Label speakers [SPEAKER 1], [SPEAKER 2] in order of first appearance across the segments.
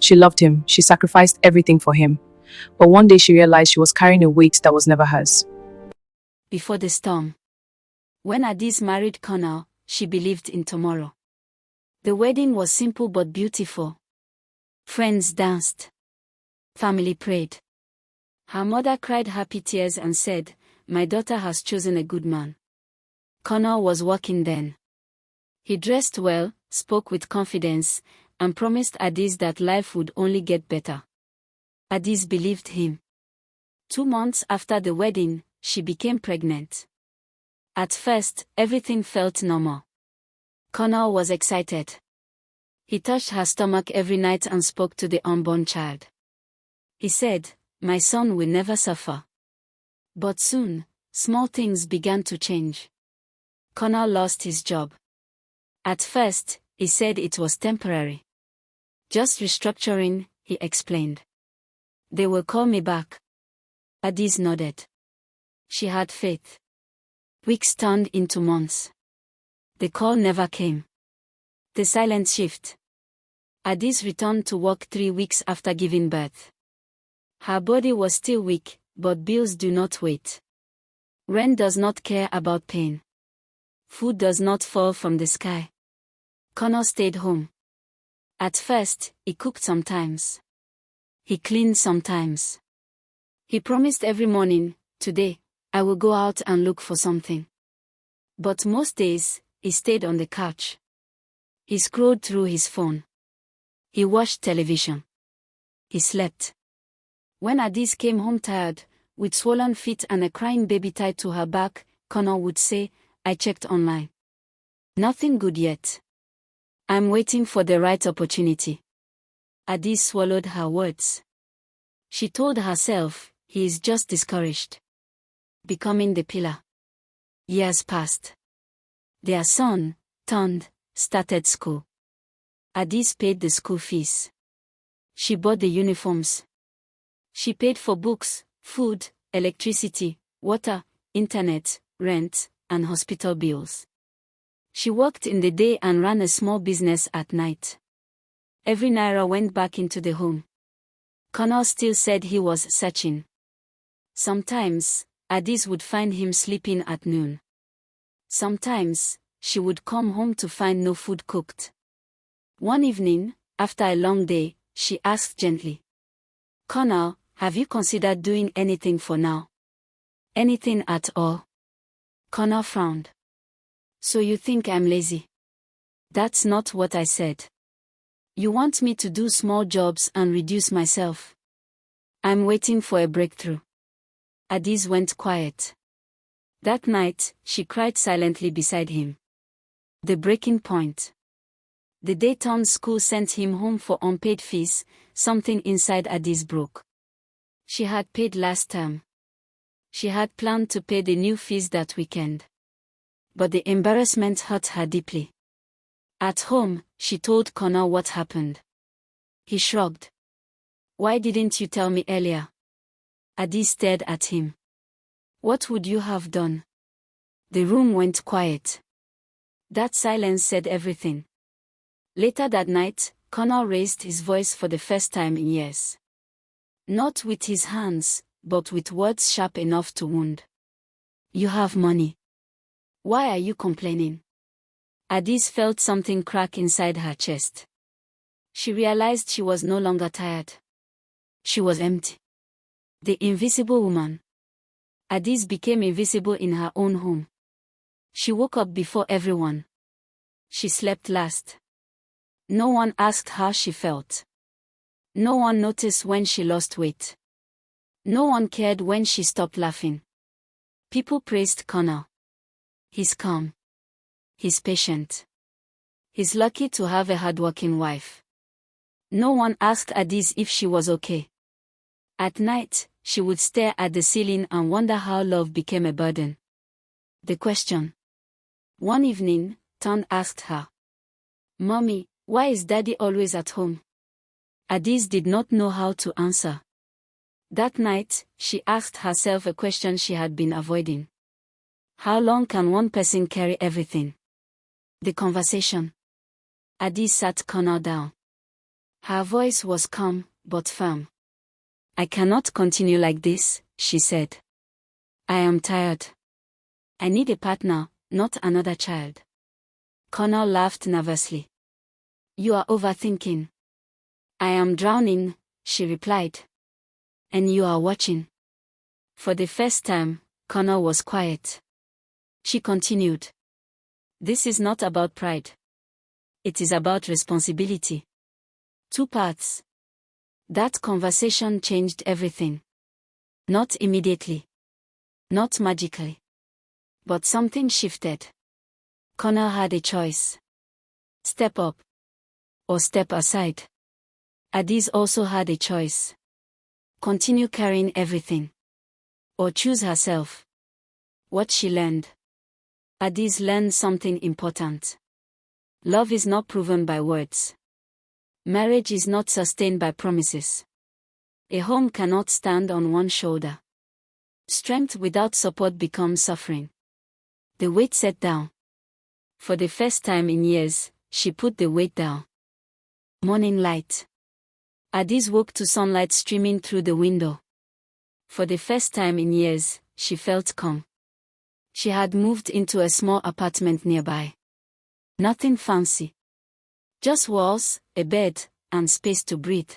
[SPEAKER 1] She loved him. She sacrificed everything for him. But one day she realized she was carrying a weight that was never hers.
[SPEAKER 2] Before the storm. When Adiz married Conal, she believed in tomorrow. The wedding was simple but beautiful. Friends danced. Family prayed. Her mother cried happy tears and said, "My daughter has chosen a good man." Conal was working then. He dressed well, spoke with confidence, and promised Adiz that life would only get better. Adiz believed him. 2 months after the wedding, she became pregnant. At first, everything felt normal. Conal was excited. He touched her stomach every night and spoke to the unborn child. He said, "My son will never suffer." But soon, small things began to change. Conal lost his job. At first, he said it was temporary. "Just restructuring," he explained. "They will call me back." Adiz nodded. She had faith. Weeks turned into months. The call never came. The silent shift. Adiz returned to work 3 weeks after giving birth. Her body was still weak, but bills do not wait. Rent does not care about pain. Food does not fall from the sky. Conal stayed home. At first, he cooked sometimes. He cleaned sometimes. He promised every morning, "Today, I will go out and look for something." But most days, he stayed on the couch. He scrolled through his phone. He watched television. He slept. When Adiz came home tired, with swollen feet and a crying baby tied to her back, Conal would say, "I checked online. Nothing good yet. I'm waiting for the right opportunity." Adiz swallowed her words. She told herself, "He is just discouraged." Becoming the pillar. Years passed. Their son, turned, started school. Adiz paid the school fees. She bought the uniforms. She paid for books, food, electricity, water, internet, rent, and hospital bills. She worked in the day and ran a small business at night. Every naira went back into the home. Conal still said he was searching. Sometimes, Adiz would find him sleeping at noon. Sometimes, she would come home to find no food cooked. One evening, after a long day, she asked gently, "Conal, have you considered doing anything for now? Anything at all?" Conal frowned. "So you think I'm lazy?" "That's not what I said. You want me to do small jobs and reduce myself. I'm waiting for a breakthrough." Adiz went quiet. That night, she cried silently beside him. The breaking point. The daytime school sent him home for unpaid fees. Something inside Adiz broke. She had paid last term. She had planned to pay the new fees that weekend. But the embarrassment hurt her deeply. At home, she told Conal what happened. He shrugged. "Why didn't you tell me earlier?" Adiz stared at him. "What would you have done?" The room went quiet. That silence said everything. Later that night, Conal raised his voice for the first time in years. Not with his hands, but with words sharp enough to wound. "You have money. Why are you complaining?" Adiz felt something crack inside her chest. She realized she was no longer tired. She was empty. The invisible woman. Adiz became invisible in her own home. She woke up before everyone. She slept last. No one asked how she felt. No one noticed when she lost weight. No one cared when she stopped laughing. People praised Conal. He's calm. He's patient. He's lucky to have a hardworking wife. No one asked Adiz if she was okay. At night, she would stare at the ceiling and wonder how love became a burden. The question. One evening, Ton asked her, "Mommy, why is Daddy always at home?" Adiz did not know how to answer. That night, she asked herself a question she had been avoiding. How long can one person carry everything? The conversation. Adiz sat Conal down. Her voice was calm, but firm. "I cannot continue like this," she said. "I am tired. I need a partner, not another child." Conal laughed nervously. "You are overthinking." "I am drowning," she replied. "And you are watching." For the first time, Conal was quiet. She continued. "This is not about pride. It is about responsibility. Two paths." That conversation changed everything. Not immediately. Not magically. But something shifted. Conal had a choice. Step up. Or step aside. Adiz also had a choice. Continue carrying everything. Or choose herself. What she learned. Adiz learned something important. Love is not proven by words. Marriage is not sustained by promises. A home cannot stand on one shoulder. Strength without support becomes suffering. The weight set down. For the first time in years, she put the weight down. Morning light. Adiz woke to sunlight streaming through the window. For the first time in years, she felt calm. She had moved into a small apartment nearby. Nothing fancy. Just walls, a bed, and space to breathe.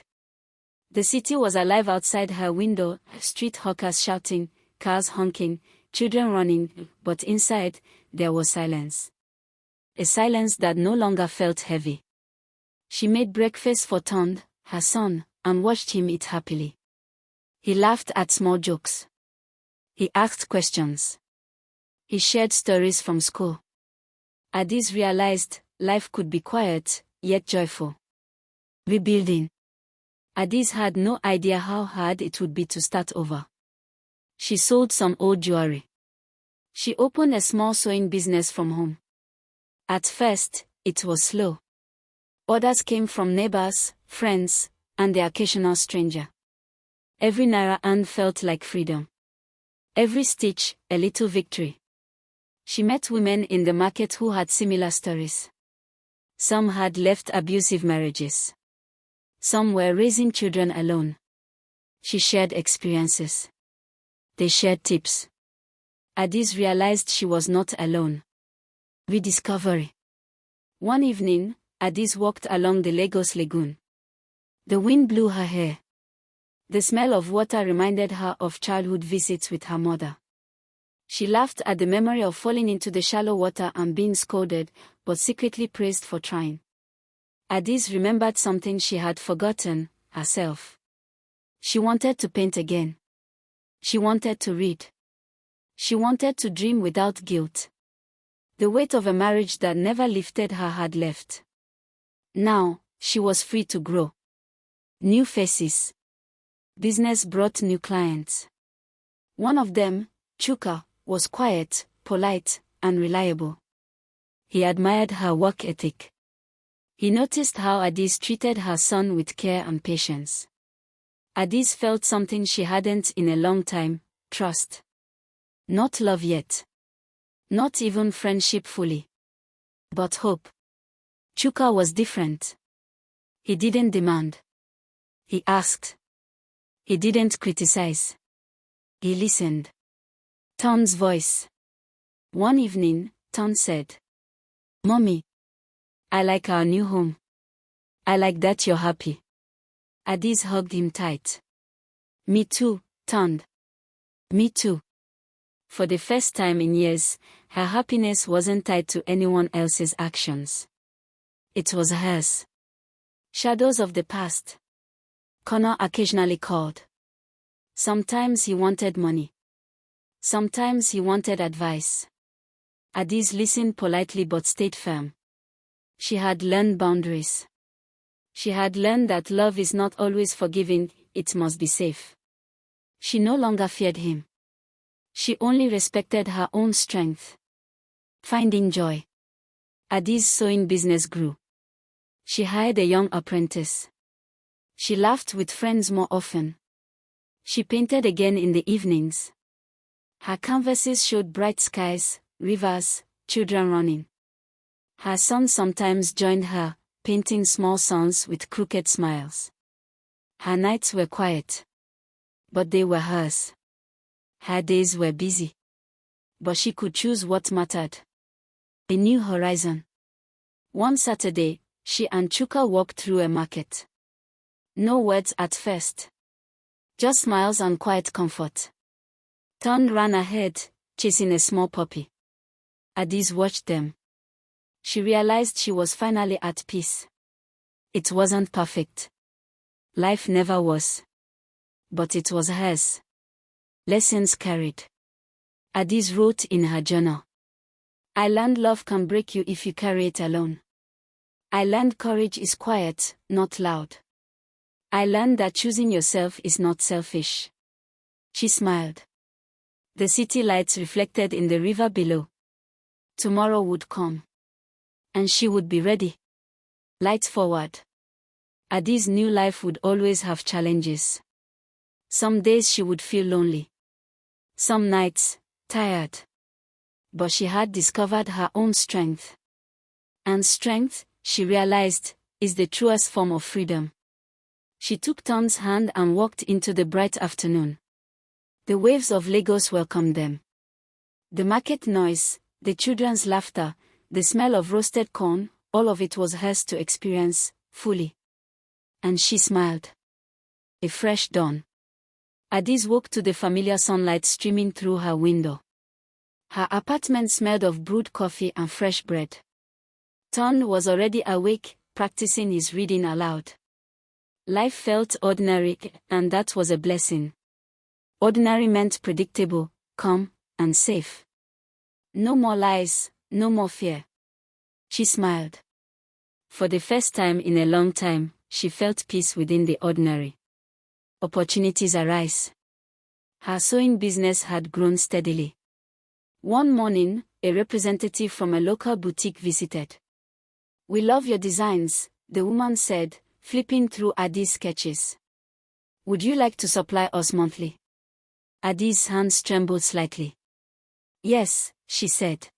[SPEAKER 2] The city was alive outside her window, street hawkers shouting, cars honking, children running, but inside, there was silence. A silence that no longer felt heavy. She made breakfast for Tond, her son, and watched him eat happily. He laughed at small jokes. He asked questions. He shared stories from school. Adiz realized life could be quiet, yet joyful. Rebuilding. Adiz had no idea how hard it would be to start over. She sold some old jewelry. She opened a small sewing business from home. At first, it was slow. Orders came from neighbors, friends, and the occasional stranger. Every naira earned felt like freedom. Every stitch, a little victory. She met women in the market who had similar stories. Some had left abusive marriages. Some were raising children alone. She shared experiences. They shared tips. Adiz realized she was not alone. Rediscovery. One evening, Adiz walked along the Lagos lagoon. The wind blew her hair. The smell of water reminded her of childhood visits with her mother. She laughed at the memory of falling into the shallow water and being scolded, but secretly praised for trying. Adiz remembered something she had forgotten, herself. She wanted to paint again. She wanted to read. She wanted to dream without guilt. The weight of a marriage that never lifted her had left. Now, she was free to grow. New faces. Business brought new clients. One of them, Chuka, was quiet, polite, and reliable. He admired her work ethic. He noticed how Adiz treated her son with care and patience. Adiz felt something she hadn't in a long time, trust. Not love yet. Not even friendship fully. But hope. Chuka was different. He didn't demand. He asked. He didn't criticize. He listened. Ton's voice. One evening, Ton said, "Mommy, I like our new home. I like that you're happy." Adiz hugged him tight. "Me too, Ton. Me too." For the first time in years, her happiness wasn't tied to anyone else's actions. It was hers. Shadows of the past. Conal occasionally called. Sometimes he wanted money. Sometimes he wanted advice. Adiz listened politely but stayed firm. She had learned boundaries. She had learned that love is not always forgiving, it must be safe. She no longer feared him. She only respected her own strength. Finding joy. Adiz's sewing business grew. She hired a young apprentice. She laughed with friends more often. She painted again in the evenings. Her canvases showed bright skies, rivers, children running. Her son sometimes joined her, painting small suns with crooked smiles. Her nights were quiet, but they were hers. Her days were busy, but she could choose what mattered. A new horizon. One Saturday, she and Chuka walked through a market. No words at first. Just smiles and quiet comfort. Ton ran ahead, chasing a small puppy. Adiz watched them. She realized she was finally at peace. It wasn't perfect. Life never was. But it was hers. Lessons carried. Adiz wrote in her journal. I learned love can break you if you carry it alone. I learned courage is quiet, not loud. I learned that choosing yourself is not selfish. She smiled. The city lights reflected in the river below. Tomorrow would come. And she would be ready. Lights forward. Adiz's new life would always have challenges. Some days she would feel lonely. Some nights, tired. But she had discovered her own strength. And strength, she realized, is the truest form of freedom. She took Ton's hand and walked into the bright afternoon. The waves of Lagos welcomed them. The market noise, the children's laughter, the smell of roasted corn, all of it was hers to experience, fully. And she smiled. A fresh dawn. Adiz woke to the familiar sunlight streaming through her window. Her apartment smelled of brewed coffee and fresh bread. Ton was already awake, practicing his reading aloud. Life felt ordinary, and that was a blessing. Ordinary meant predictable, calm, and safe. No more lies, no more fear. She smiled. For the first time in a long time, she felt peace within the ordinary. Opportunities arise. Her sewing business had grown steadily. One morning, a representative from a local boutique visited. We love your designs, the woman said, flipping through Adiz's sketches. Would you like to supply us monthly? Adiz's hands trembled slightly. Yes, she said.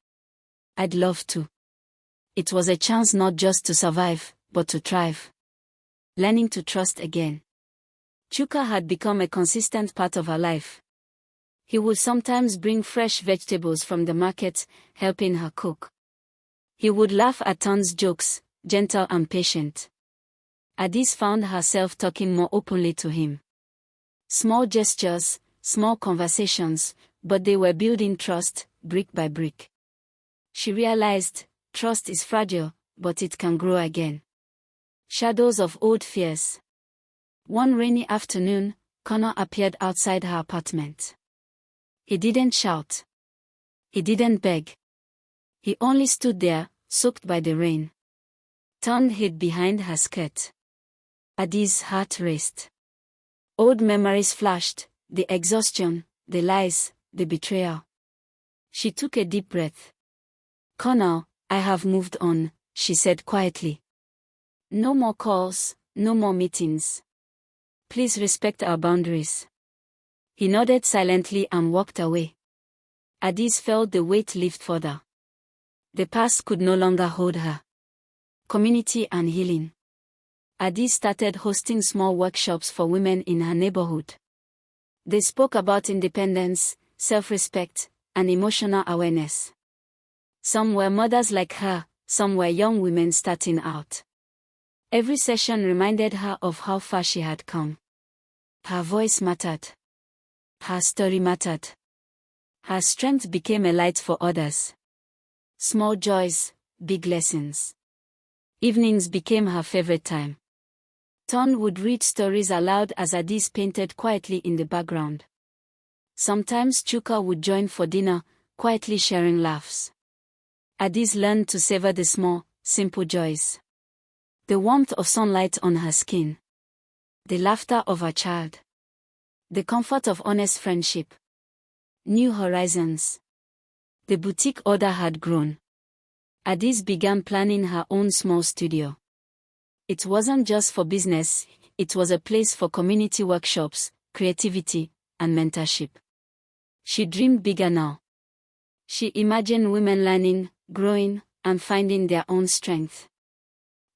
[SPEAKER 2] I'd love to. It was a chance not just to survive, but to thrive. Learning to trust again. Chuka had become a consistent part of her life. He would sometimes bring fresh vegetables from the market, helping her cook. He would laugh at Ton's jokes, gentle and patient. Adiz found herself talking more openly to him. Small gestures, small conversations, but they were building trust, brick by brick. She realized, trust is fragile, but it can grow again. Shadows of old fears. One rainy afternoon, Conal appeared outside her apartment. He didn't shout. He didn't beg. He only stood there, soaked by the rain. Ton hid behind her skirt. Adiz's heart raced. Old memories flashed, the exhaustion, the lies, the betrayal. She took a deep breath. Conal, I have moved on, she said quietly. No more calls, no more meetings. Please respect our boundaries. He nodded silently and walked away. Adiz felt the weight lift further. The past could no longer hold her. Community and healing. Adiz started hosting small workshops for women in her neighborhood. They spoke about independence, self-respect, and emotional awareness. Some were mothers like her, some were young women starting out. Every session reminded her of how far she had come. Her voice mattered. Her story mattered. Her strength became a light for others. Small joys, big lessons. Evenings became her favorite time. Ton would read stories aloud as Adiz painted quietly in the background. Sometimes Chuka would join for dinner, quietly sharing laughs. Adiz learned to savor the small, simple joys. The warmth of sunlight on her skin. The laughter of her child. The comfort of honest friendship. New horizons. The boutique order had grown. Adiz began planning her own small studio. It wasn't just for business, it was a place for community workshops, creativity, and mentorship. She dreamed bigger now. She imagined women learning, growing, and finding their own strength.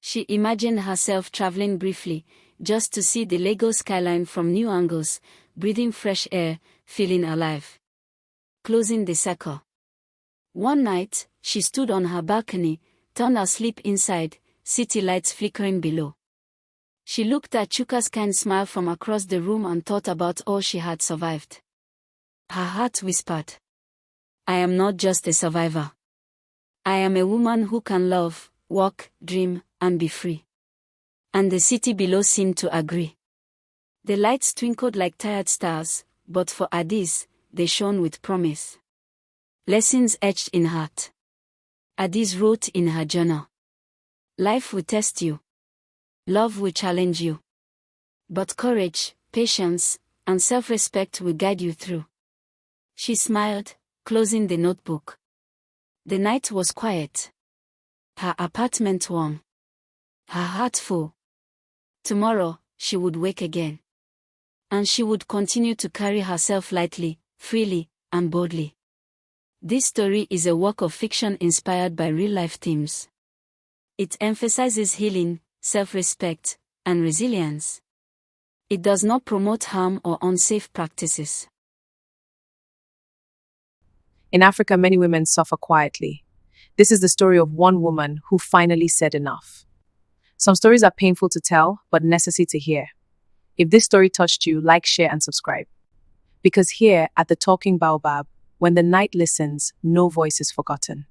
[SPEAKER 2] She imagined herself traveling briefly, just to see the Lagos skyline from new angles, breathing fresh air, feeling alive. Closing the circle. One night, she stood on her balcony, turned asleep inside, city lights flickering below. She looked at Chuka's kind smile from across the room and thought about all she had survived. Her heart whispered, I am not just a survivor. I am a woman who can love, walk, dream, and be free. And the city below seemed to agree. The lights twinkled like tired stars, but for Adiz, they shone with promise. Lessons etched in heart. Adiz wrote in her journal. Life will test you. Love will challenge you. But courage, patience, and self-respect will guide you through. She smiled, closing the notebook. The night was quiet. Her apartment warm. Her heart full. Tomorrow, she would wake again. And she would continue to carry herself lightly, freely, and boldly. This story is a work of fiction inspired by real-life themes. It emphasizes healing, self-respect, and resilience. It does not promote harm or unsafe practices.
[SPEAKER 1] In Africa, many women suffer quietly. This is the story of one woman who finally said enough. Some stories are painful to tell, but necessary to hear. If this story touched you, like, share, and subscribe. Because here, at the Talking Baobab, when the night listens, no voice is forgotten.